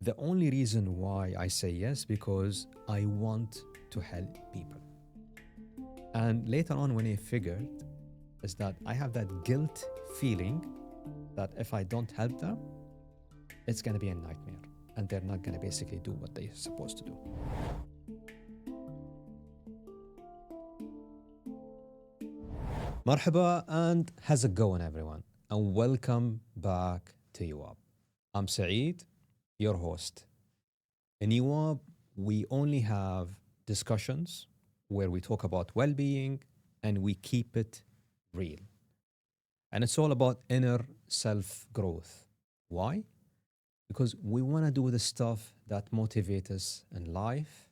The only reason why I say yes because I want to help people. And later on, when I figured, is that I have that guilt feeling that if I don't help them, it's going to be a nightmare and they're not going to basically do what they're supposed to do. Marhaba and how's it going, everyone? And welcome back to Yuwab. I'm Saeed, your host. In Yuwab, we only have discussions where we talk about well being and we keep it real. And it's all about inner self growth. Why? Because we want to do the stuff that motivates us in life,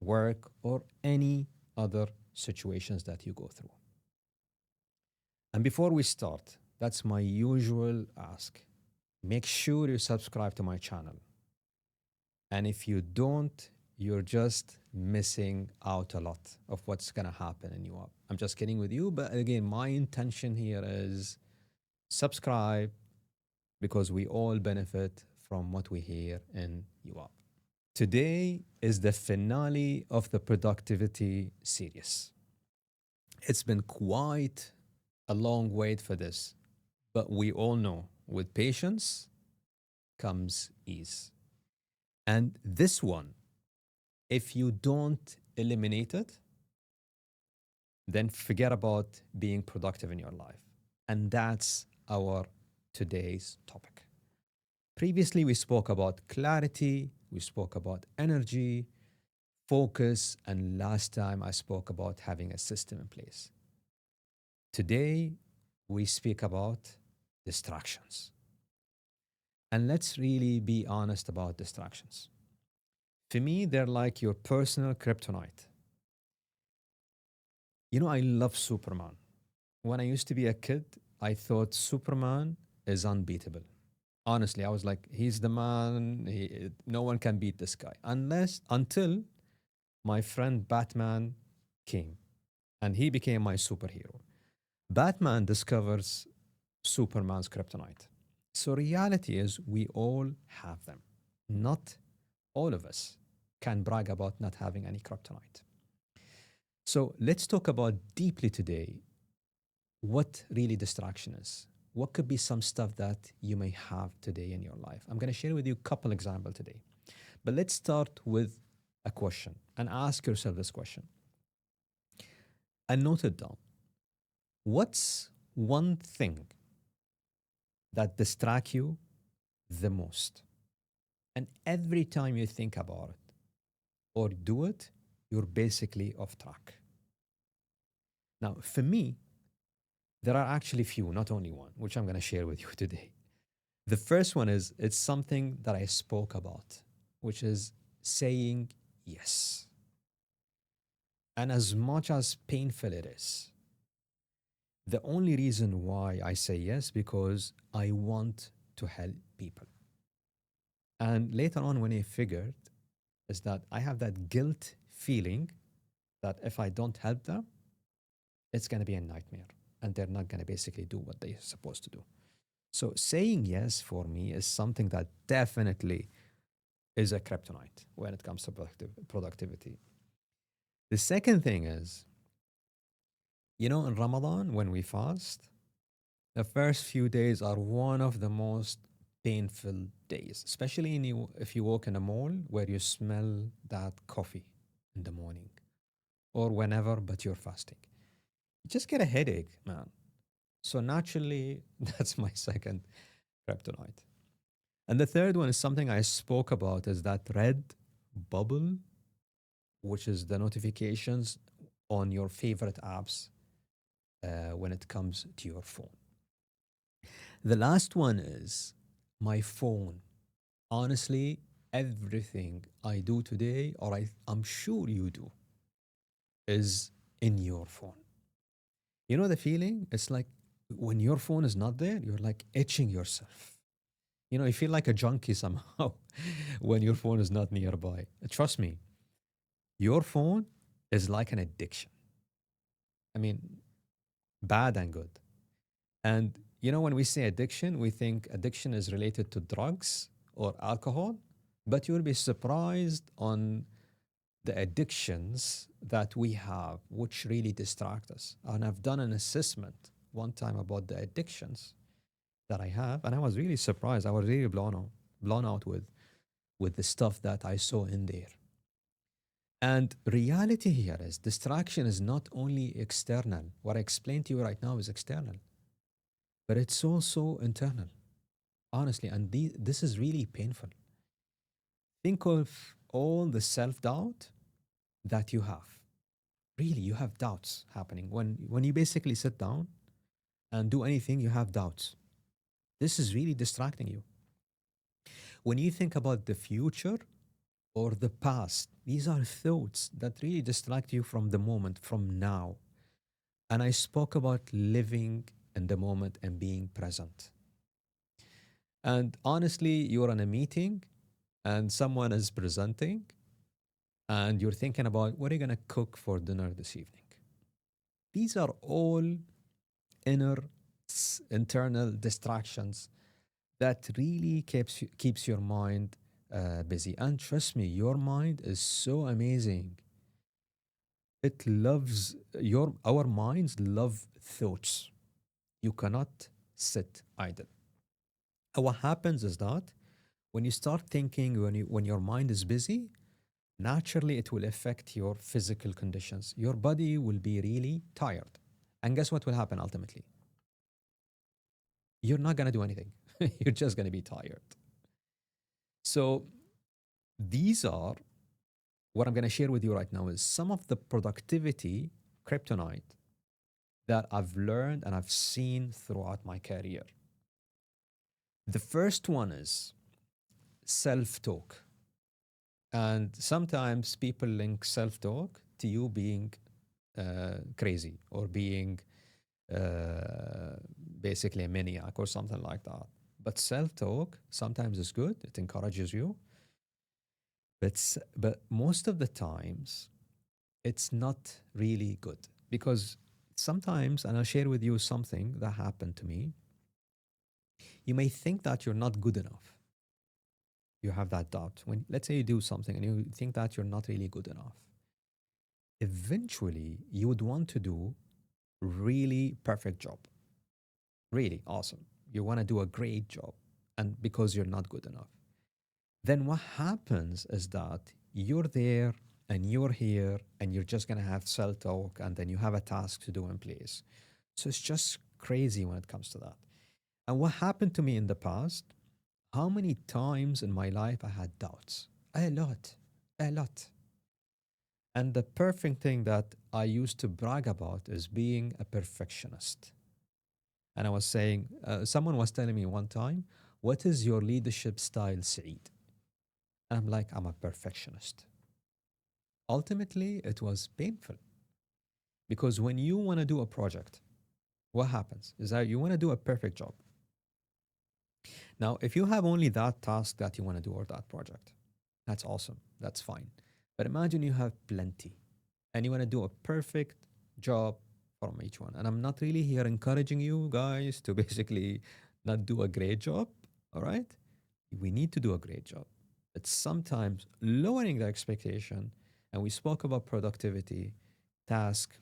work, or any other situations that you go through. And before we start, that's my usual ask. Make sure you subscribe to my channel. And if you don't, you're just missing out a lot of what's going to happen in you. I'm just kidding with you. But again, my intention here is subscribe because we all benefit from what we hear in Yuwab. Today is the finale of the productivity series. It's been quite a long wait for this, but we all know with patience comes ease. And this one, if you don't eliminate it, then forget about being productive in your life. And that's our today's topic. Previously, we spoke about clarity, we spoke about energy, focus, and last time I spoke about having a system in place. Today, we speak about distractions. And let's really be honest about distractions. For me, they're like your personal kryptonite. You know, I love Superman. When I used to be a kid, I thought Superman is unbeatable. Honestly, I was like, he's the man. No one can beat this guy. Until my friend Batman came and he became my superhero. Batman discovers Superman's kryptonite. So, reality is, we all have them. Not all of us can brag about not having any kryptonite. So, let's talk about deeply today what really distraction is. What could be some stuff that you may have today in your life? I'm going to share with you a couple examples today. But let's start with a question and ask yourself this question. And note it down. What's one thing that distracts you the most? And every time you think about it or do it, you're basically off track. Now, for me, there are actually few, not only one, which I'm going to share with you today. The first one is it's something that I spoke about, which is saying yes. And as much as painful it is, the only reason why I say yes because I want to help people. And later on, when I figured, is that I have that guilt feeling that if I don't help them, it's going to be a nightmare and they're not going to basically do what they're supposed to do. So saying yes for me is something that definitely is a kryptonite when it comes to productivity. The second thing is, you know, in Ramadan, when we fast, the first few days are one of the most painful days, especially if you walk in a mall where you smell that coffee in the morning or whenever, but you're fasting. You just get a headache, man. So naturally, that's my second kryptonite. And the third one is something I spoke about is that red bubble, which is the notifications on your favorite apps when it comes to your phone. The last one is my phone. Honestly, everything I do today, or I'm sure you do, is in your phone. You know the feeling? It's like when your phone is not there, you're like itching yourself. You know, you feel like a junkie somehow when your phone is not nearby. Trust me, your phone is like an addiction. I mean, bad and good. And you know, when we say addiction, we think addiction is related to drugs or alcohol, but you'll be surprised on the addictions that we have, which really distract us. And I've done an assessment one time about the addictions that I have, and I was really surprised. I was really blown out with the stuff that I saw in there. And reality here is distraction is not only external. What I explained to you right now is external, but it's also internal, honestly. And this is really painful. Think of all the self doubt that you have. Really, you have doubts happening. When you basically sit down and do anything, you have doubts. This is really distracting you. When you think about the future or the past, these are thoughts that really distract you from the moment, from now. And I spoke about living in the moment and being present. And honestly, you're in a meeting and someone is presenting and you're thinking about what are you going to cook for dinner this evening. These are all inner internal distractions that really keeps your mind busy. And trust me, your mind is so amazing. It loves your our minds love thoughts. You cannot sit idle. And what happens is that when you start thinking, when your mind is busy, naturally it will affect your physical conditions. Your body will be really tired. And guess what will happen ultimately? You're not gonna do anything. You're just gonna be tired. So these are what I'm gonna share with you right now is some of the productivity kryptonite that I've learned and I've seen throughout my career. The first one is self talk. And sometimes people link self talk to you being crazy or being uh, basically a maniac or something like that. But self talk sometimes is good, it encourages you. But most of the times, it's not really good because sometimes, and I'll share with you something that happened to me, you may think that you're not good enough. You have that doubt. When, let's say, you do something and you think that you're not really good enough, eventually you would want to do really perfect job, really awesome. You want to do a great job, and because you're not good enough, then what happens is that you're there and you're here and you're just going to have self talk and then you have a task to do in place. So it's just crazy when it comes to that. And what happened to me in the past, how many times in my life I had doubts? A lot, a lot. And the perfect thing that I used to brag about is being a perfectionist. And I was saying, someone was telling me one time, what is your leadership style, Saeed? And I'm like, I'm a perfectionist. Ultimately, it was painful because when you want to do a project, what happens is that you want to do a perfect job. Now, if you have only that task that you want to do or that project, that's awesome. That's fine. But imagine you have plenty and you want to do a perfect job from each one. And I'm not really here encouraging you guys to basically not do a great job. All right. We need to do a great job. But sometimes lowering the expectation, and we spoke about productivity,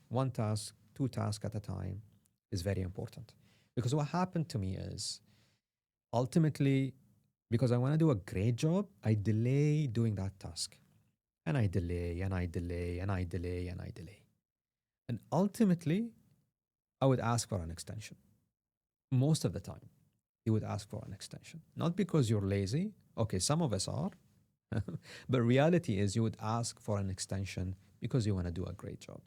one task, two tasks at a time, is very important. Because what happened to me is ultimately, because I want to do a great job, I delay doing that task. And I delay and I delay and I delay and I delay. And ultimately, I would ask for an extension. Most of the time, you would ask for an extension. Not because you're lazy. Okay, some of us are. But reality is you would ask for an extension because you want to do a great job.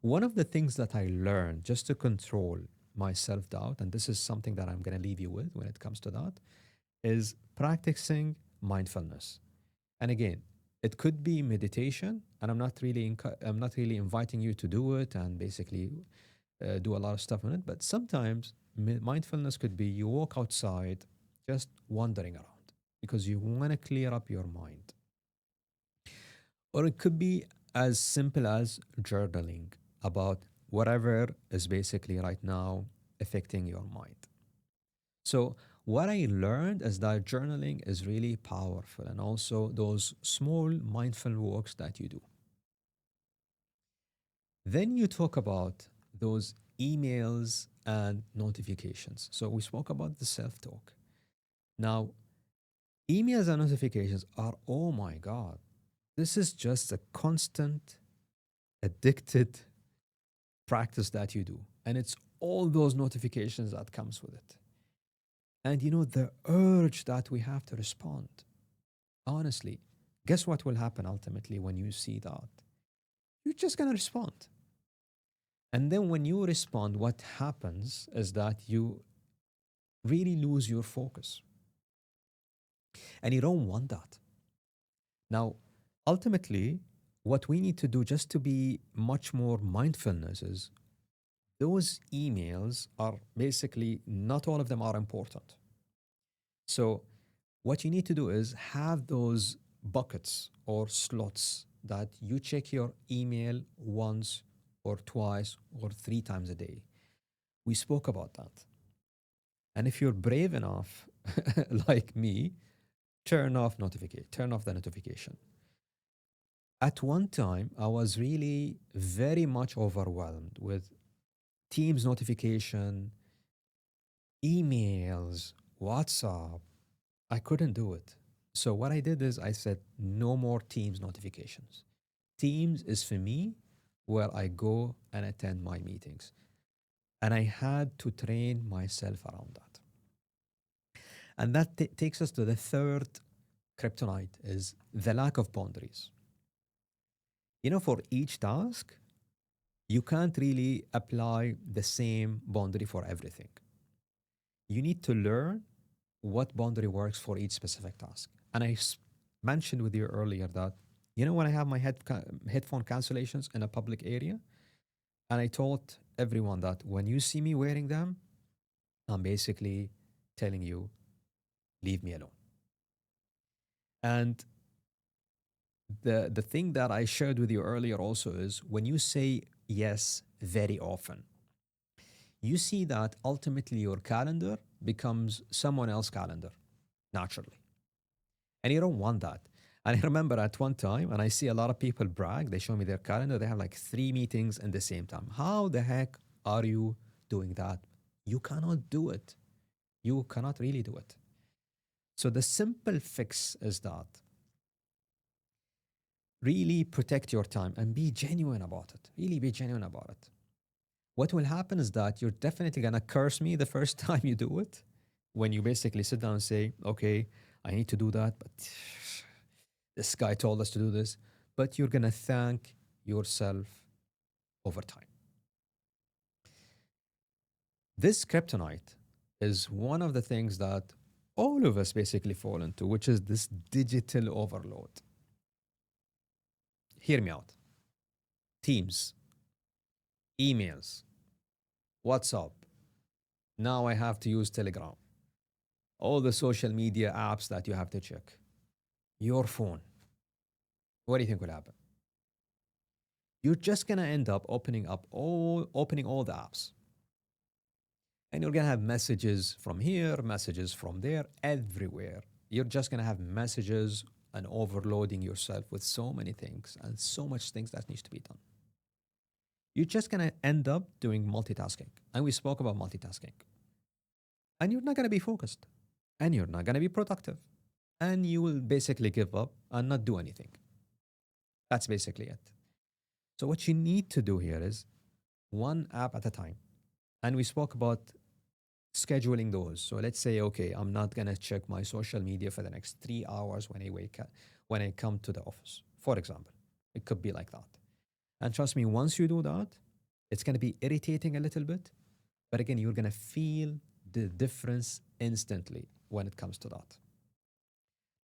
One of the things that I learned just to control my self doubt, and this is something that I'm going to leave you with when it comes to that, is practicing mindfulness. And again, it could be meditation, and I'm not really inviting you to do it and basically do a lot of stuff on it. But sometimes mindfulness could be you walk outside, just wandering around because you want to clear up your mind. Or it could be as simple as journaling about whatever is basically right now affecting your mind. So, What I learned is that journaling is really powerful, and also those small mindful walks that you do. Then you talk about those emails and notifications. So we spoke about the self talk. Now, emails and notifications are, oh my God, this is just a constant, addicted practice that you do. And it's all those notifications that comes with it. And the urge that we have to respond. Honestly, guess what will happen ultimately when you see that? You're just going to respond. And then when you respond, what happens is that you really lose your focus. And you don't want that. Now, ultimately, what we need to do just to be much more mindfulness is those emails are basically not all of them are important. So, what you need to do is have those buckets or slots that you check your email once or twice or three times a day. We spoke about that. And if you're brave enough, like me, turn off the notification. At one time, I was really very much overwhelmed with Teams notification, emails, WhatsApp. I couldn't do it. So what I did is I said, no more Teams notifications. Teams is for me where I go and attend my meetings. And I had to train myself around that. And that takes us to the third kryptonite is the lack of boundaries. For each task, you can't really apply the same boundary for everything. You need to learn what boundary works for each specific task. And mentioned with you earlier that, when I have my headphone cancellations in a public area, and I told everyone that when you see me wearing them, I'm basically telling you, leave me alone. And the thing that I shared with you earlier also is when you say yes very often, you see that ultimately your calendar becomes someone else's calendar naturally. And you don't want that. And I remember at one time, and I see a lot of people brag, they show me their calendar, they have like 3 meetings at the same time. How the heck are you doing that? You cannot do it. You cannot really do it. So the simple fix is that really protect your time and be genuine about it. Really be genuine about it. What will happen is that you're definitely going to curse me the first time you do it. When you basically sit down and say, okay, I need to do that, but this guy told us to do this. But you're going to thank yourself over time. This kryptonite is one of the things that all of us basically fall into, which is this digital overload. Hear me out. Teams, emails, WhatsApp. Now I have to use Telegram. All the social media apps that you have to check. Your phone. What do you think will happen? You're just gonna end up opening all the apps. And you're gonna have messages from here, messages from there, everywhere. You're just gonna have messages and overloading yourself with so many things and so much things that needs to be done. You're just gonna end up doing multitasking. And we spoke about multitasking. And you're not gonna be focused. And you're not gonna be productive. And you will basically give up and not do anything. That's basically it. So what you need to do here is one app at a time. And we spoke about scheduling those. So let's say, okay, I'm not gonna check my social media for the next 3 hours when I wake up, when I come to the office, for example. It could be like that. And trust me, once you do that, it's gonna be irritating a little bit, but again, you're gonna feel the difference instantly when it comes to that.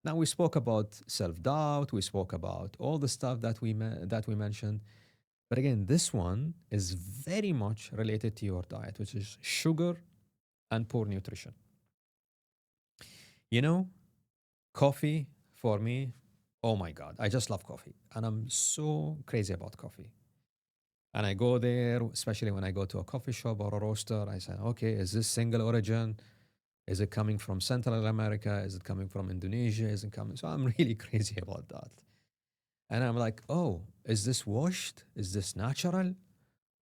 Now we spoke about self-doubt, we spoke about all the stuff that we mentioned. But again, this one is very much related to your diet, which is sugar and poor nutrition. You know, coffee for me, oh my God, I just love coffee. And I'm so crazy about coffee. And I go there, especially when I go to a coffee shop or a roaster, I say, okay, is this single origin? Is it coming from Central America? Is it coming from Indonesia? Is it coming? So I'm really crazy about that. And I'm like, oh, is this washed? Is this natural?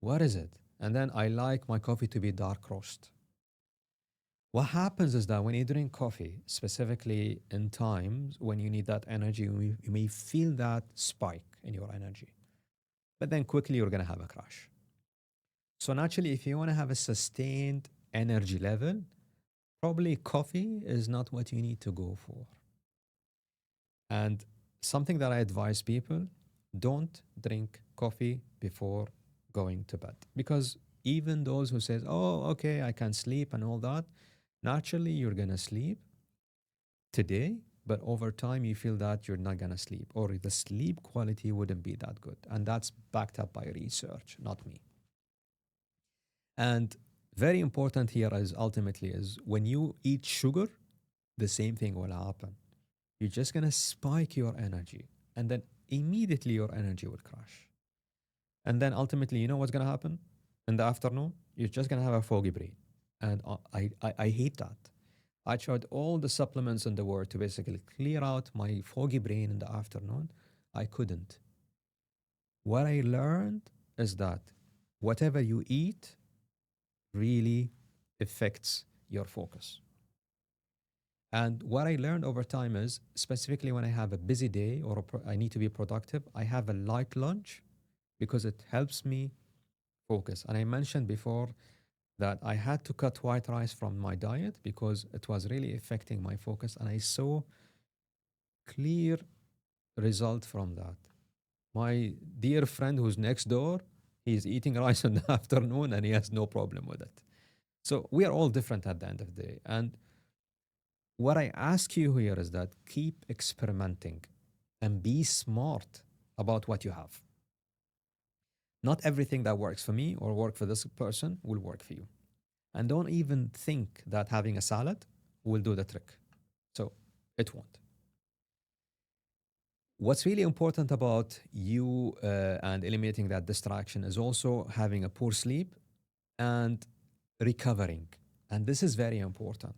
What is it? And then I like my coffee to be dark roast. What happens is that when you drink coffee, specifically in times when you need that energy, you may feel that spike in your energy, but then quickly you're going to have a crash. So, naturally, if you want to have a sustained energy level, probably coffee is not what you need to go for. And something that I advise people, don't drink coffee before going to bed, because even those who says, oh, okay, I can sleep and all that, naturally you're going to sleep today, but over time you feel that you're not going to sleep, or the sleep quality wouldn't be that good. And that's backed up by research, not me. And very important here is ultimately is when you eat sugar, the same thing will happen. You're just going to spike your energy, and then immediately your energy will crash. And then ultimately, you know what's going to happen? In the afternoon, you're just going to have a foggy brain. And I hate that. I tried all the supplements in the world to basically clear out my foggy brain in the afternoon. I couldn't. What I learned is that whatever you eat really affects your focus. And what I learned over time is, specifically when I have a busy day or I need to be productive, I have a light lunch because it helps me focus. And I mentioned before that I had to cut white rice from my diet because it was really affecting my focus. And I saw clear result from that. My dear friend who's next door, he's eating rice in the afternoon and he has no problem with it. So we are all different at the end of the day. And what I ask you here is that keep experimenting and be smart about what you have. Not everything that works for me or work for this person will work for you. And don't even think that having a salad will do the trick. So it won't. What's really important about you and eliminating that distraction is also having a poor sleep and recovering. And this is very important.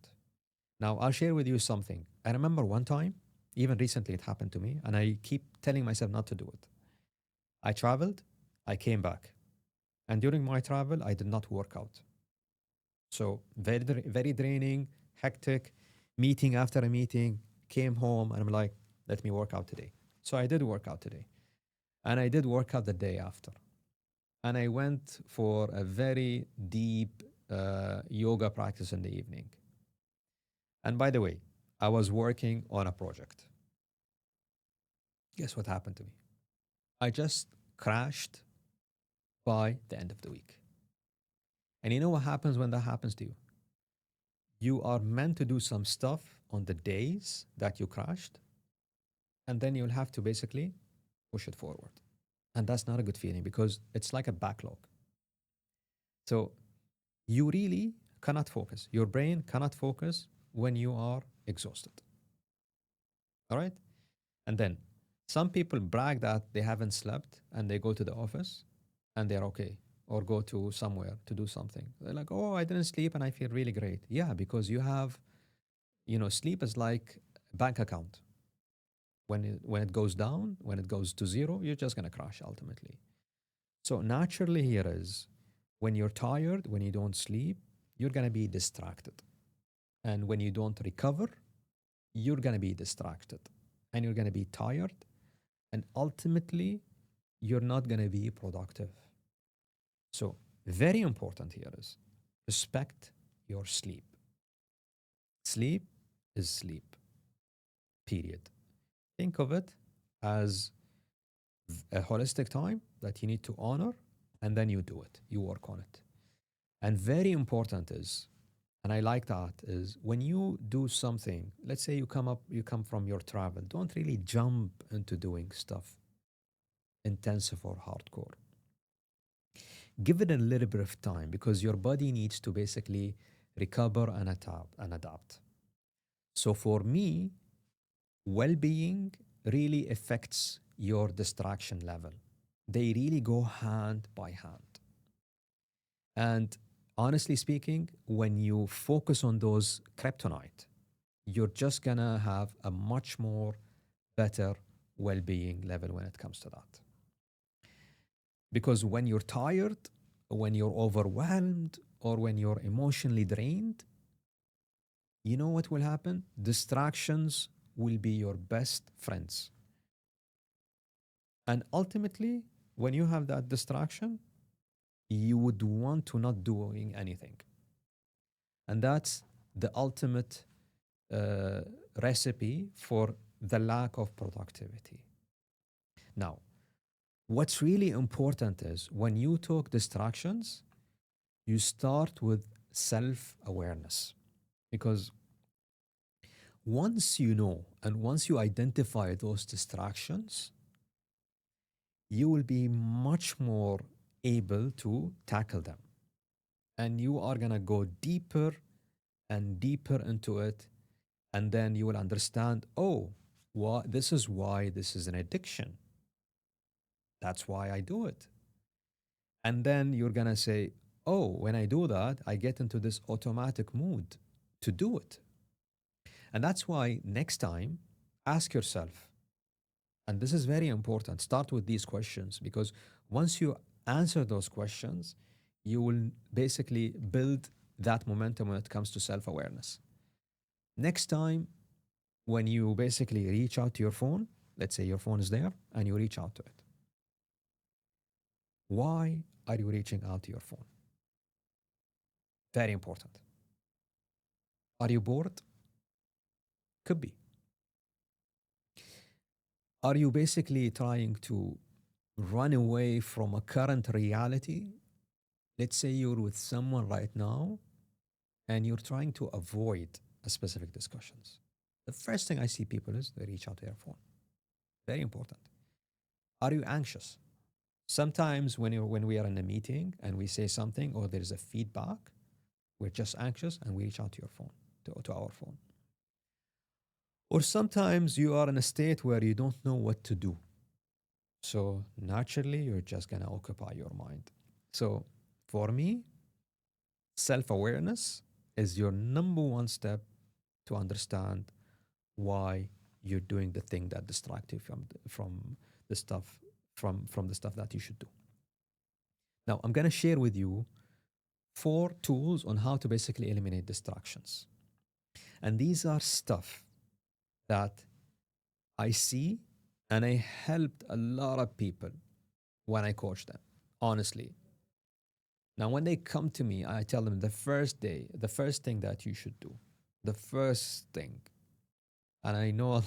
Now, I'll share with you something. I remember one time, even recently it happened to me, and I keep telling myself not to do it. I traveled, I came back, and during my travel, I did not work out. So, very draining, hectic, meeting after a meeting, came home, and I'm like, let me work out today. So, I did work out today, and I did work out the day after. And I went for a very deep yoga practice in the evening. And by the way, I was working on a project. Guess what happened to me? I just crashed by the end of the week. And you know what happens when that happens to you? You are meant to do some stuff on the days that you crashed, and then you'll have to basically push it forward. And that's not a good feeling because it's like a backlog. So you really cannot focus. Your brain cannot focus when you are exhausted. All right? And then some people brag that they haven't slept and they go to the office and they're okay, or go to somewhere to do something. They're like, oh, I didn't sleep and I feel really great. Yeah, because you have, sleep is like a bank account. When it goes down, when it goes to zero, you're just going to crash ultimately. So naturally here is when you're tired, when you don't sleep, you're going to be distracted. And when you don't recover, you're going to be distracted and you're going to be tired. And ultimately, you're not going to be productive. So, very important here is respect your sleep. Sleep is sleep, period. Think of it as a holistic time that you need to honor, and then you do it, you work on it. And very important is, and I like that, is when you do something, let's say you come from your travel, don't really jump into doing stuff intensive or hardcore. Give it a little bit of time because your body needs to basically recover and adapt. So for me, well-being really affects your distraction level. They really go hand by hand. And Honestly speaking, when you focus on those kryptonite, you're just gonna have a much more better well-being level when it comes to that. Because when you're tired, when you're overwhelmed, or when you're emotionally drained, you know what will happen? Distractions will be your best friends. And ultimately, when you have that distraction, you would want to not doing anything. And that's the ultimate uh, recipe for the lack of productivity. Now, what's really important is when you talk distractions, you start with self awareness. Because once you know and once you identify those distractions, you will be much more able to tackle them. And you are going to go deeper and deeper into it. And then you will understand, oh, this is why this is an addiction. That's why I do it. And then you're going to say, oh, when I do that, I get into this automatic mood to do it. And that's why next time, ask yourself, and this is very important, start with these questions because once you answer those questions, you will basically build that momentum when it comes to self awareness. Next time, when you basically reach out to your phone, let's say your phone is there and you reach out to it. Why are you reaching out to your phone? Very important. Are you bored? Could be. Are you basically trying to run away from a current reality? Let's say you're with someone right now and you're trying to avoid a specific discussions. The first thing I see people is they reach out to their phone. Very important. Are you anxious? Sometimes when we are in a meeting and we say something or there is a feedback, we're just anxious and we reach out to your phone, to our phone. Or sometimes you are in a state where you don't know what to do. So naturally, you're just going to occupy your mind. So for me, self awareness is your number one step to understand why you're doing the thing that distracts you from the stuff from the stuff that you should do. Now, I'm going to share with you 4 tools on how to basically eliminate distractions. And these are stuff that I see and I helped a lot of people when I coach them, honestly. Now, when they come to me, I tell them the first thing that you should do, the first thing, and I know,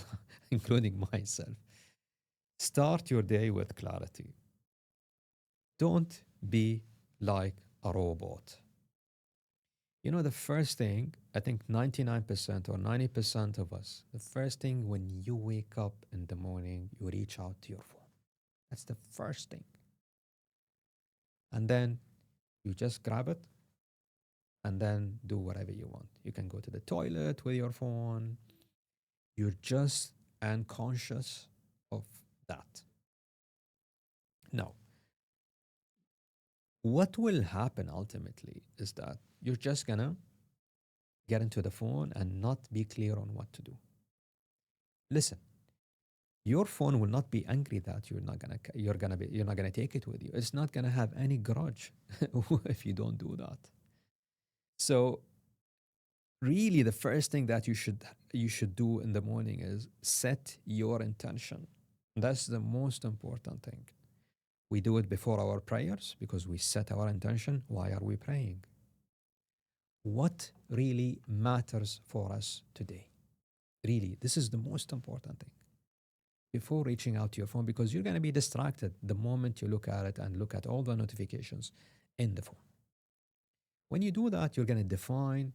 including myself, start your day with clarity. Don't be like a robot. You know, the first thing, I think 99% or 90% of us, the first thing when you wake up in the morning, you reach out to your phone. That's the first thing. And then you just grab it and then do whatever you want. You can go to the toilet with your phone. You're just unconscious of that. Now, what will happen ultimately is that you're just gonna get into the phone and not be clear on what to do. Listen, your phone will not be angry that you're not gonna take it with you. It's not gonna have any grudge if you don't do that. So really the first thing that you should do in the morning is set your intention. That's the most important thing. We do it before our prayers because we set our intention. Why are we praying? What really matters for us today? Really, this is the most important thing before reaching out to your phone because you're going to be distracted the moment you look at it and look at all the notifications in the phone. When you do that, you're going to define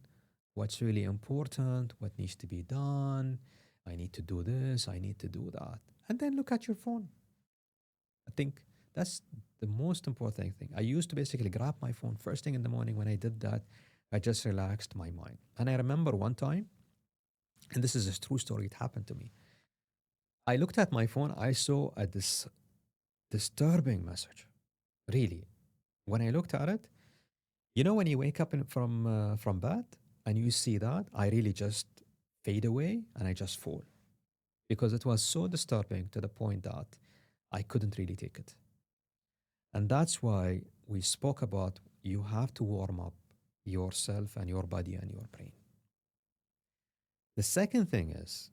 what's really important, what needs to be done. I need to do this, I need to do that. And then look at your phone. I think that's the most important thing. I used to basically grab my phone first thing in the morning. When I did that, I just relaxed my mind. And I remember one time, and this is a true story, it happened to me. I looked at my phone, I saw this disturbing message. Really. When I looked at it, You know, when you wake up from bed and you see that, I really just fade away and I just fall because it was so disturbing to the point that I couldn't really take it. And that's why we spoke about you have to warm up yourself and your body and your brain. The second thing is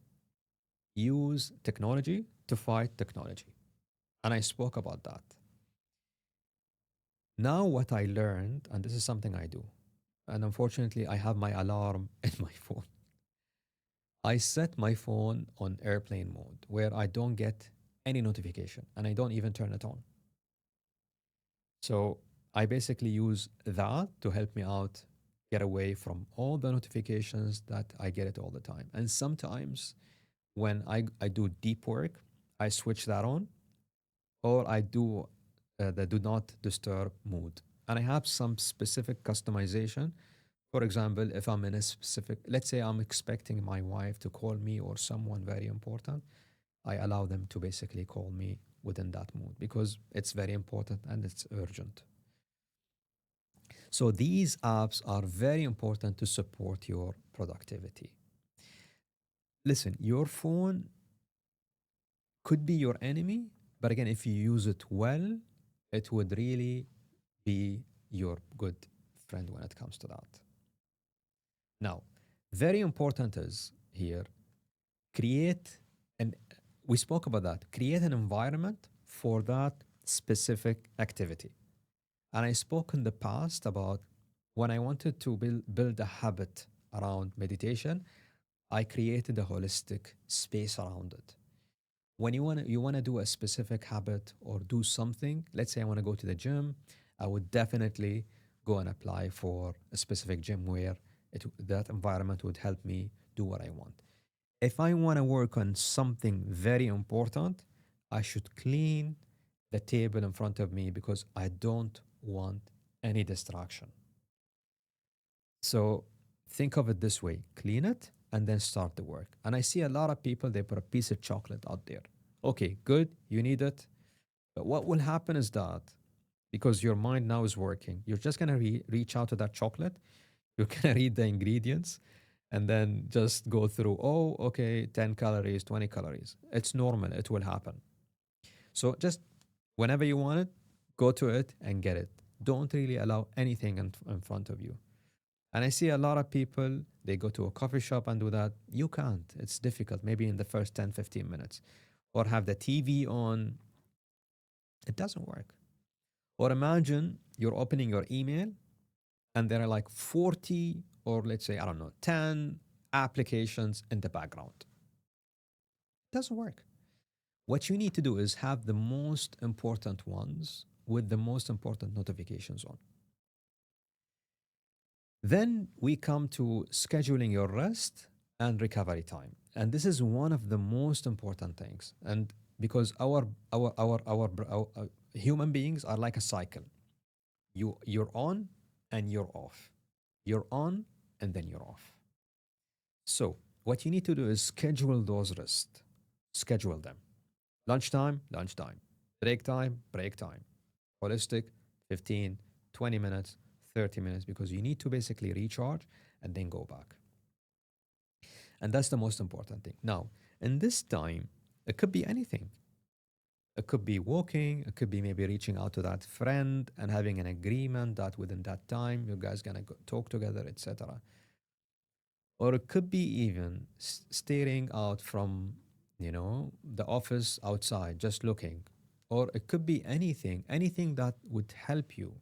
use technology to fight technology. And I spoke about that. Now, what I learned, and this is something I do, and unfortunately, I have my alarm in my phone. I set my phone on airplane mode where I don't get any notification and I don't even turn it on. So I basically use that to help me out get away from all the notifications that I get it all the time. And sometimes when I do deep work, I switch that on or I do the do not disturb mode. And I have some specific customization. For example, if I'm in a specific, let's say I'm expecting my wife to call me or someone very important, I allow them to basically call me within that mood because it's very important and it's urgent. So these apps are very important to support your productivity. Listen, your phone could be your enemy, but again, if you use it well, it would really be your good friend when it comes to that. Now, very important is here create an we spoke about that. Create an environment for that specific activity. And I spoke in the past about when I wanted to build a habit around meditation, I created a holistic space around it. When you want to do a specific habit or do something, let's say I want to go to the gym, I would definitely go and apply for a specific gym where that environment would help me do what I want. If I want to work on something very important, I should clean the table in front of me because I don't want any distraction. So think of it this way, clean it and then start the work. And I see a lot of people, they put a piece of chocolate out there. Okay, good, you need it. But what will happen is that because your mind now is working, you're just going to reach out to that chocolate, you're going to read the ingredients, and then just go through, oh, okay, 10 calories, 20 calories. It's normal, it will happen. So just whenever you want it, go to it and get it. Don't really allow anything in front of you. And I see a lot of people, they go to a coffee shop and do that. You can't. It's difficult, maybe in the first 10, 15 minutes. Or have the TV on. It doesn't work. Or imagine you're opening your email and there are like 40 or let's say, I don't know, 10 applications in the background. It doesn't work. What you need to do is have the most important ones with the most important notifications on. Then we come to scheduling your rest and recovery time. And this is one of the most important things. And because our human beings are like a cycle. You're on and you're off. You're on and then you're off. So what you need to do is schedule those rests. Schedule them. Lunchtime, lunchtime. Break time, break time. Holistic, 15, 20 minutes, 30 minutes, because you need to basically recharge and then go back. And that's the most important thing. Now, in this time, it could be anything. It could be walking, it could be maybe reaching out to that friend and having an agreement that within that time you guys gonna talk together, etc. Or it could be even staring out from, the office outside, just looking. Or it could be anything that would help you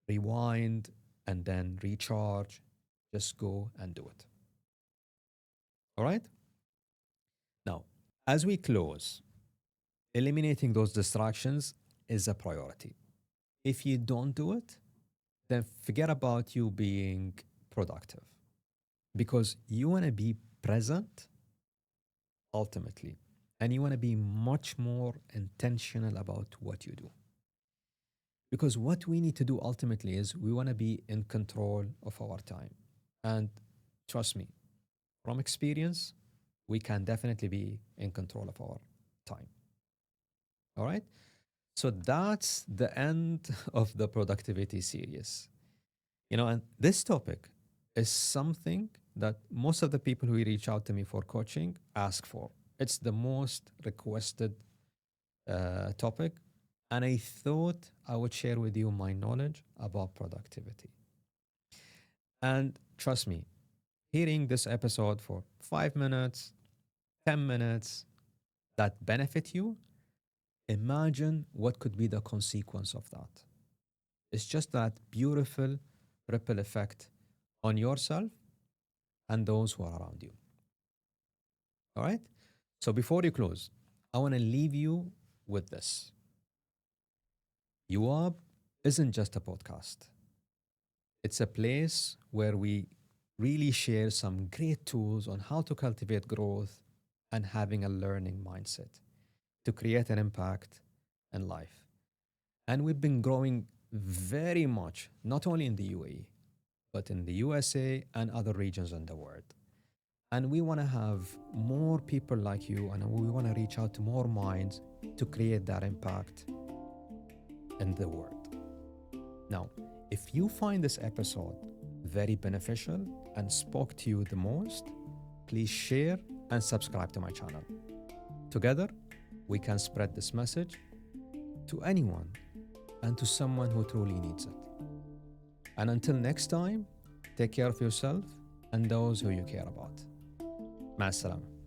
rewind and then recharge. Just go and do it. All right? Now, as we close, eliminating those distractions is a priority. If you don't do it, then forget about you being productive because you want to be present ultimately and you want to be much more intentional about what you do. Because what we need to do ultimately is we want to be in control of our time. And trust me, from experience, we can definitely be in control of our time. All right? So that's the end of the productivity series. And this topic is something that most of the people who reach out to me for coaching ask for. It's the most requested topic. And I thought I would share with you my knowledge about productivity. And trust me, hearing this episode for 5 minutes, 10 minutes that benefit you, imagine what could be the consequence of that. It's just that beautiful ripple effect on yourself and those who are around you. All right? So before you close, I want to leave you with this. Yuwab isn't just a podcast, it's a place where we really share some great tools on how to cultivate growth and having a learning mindset to create an impact in life. And we've been growing very much, not only in the UAE, but in the USA and other regions in the world. And we want to have more people like you, and we want to reach out to more minds to create that impact in the world. Now, if you find this episode very beneficial and spoke to you the most, please share and subscribe to my channel. Together, we can spread this message to anyone and to someone who truly needs it. And until next time, take care of yourself and those who you care about. مع السلامة.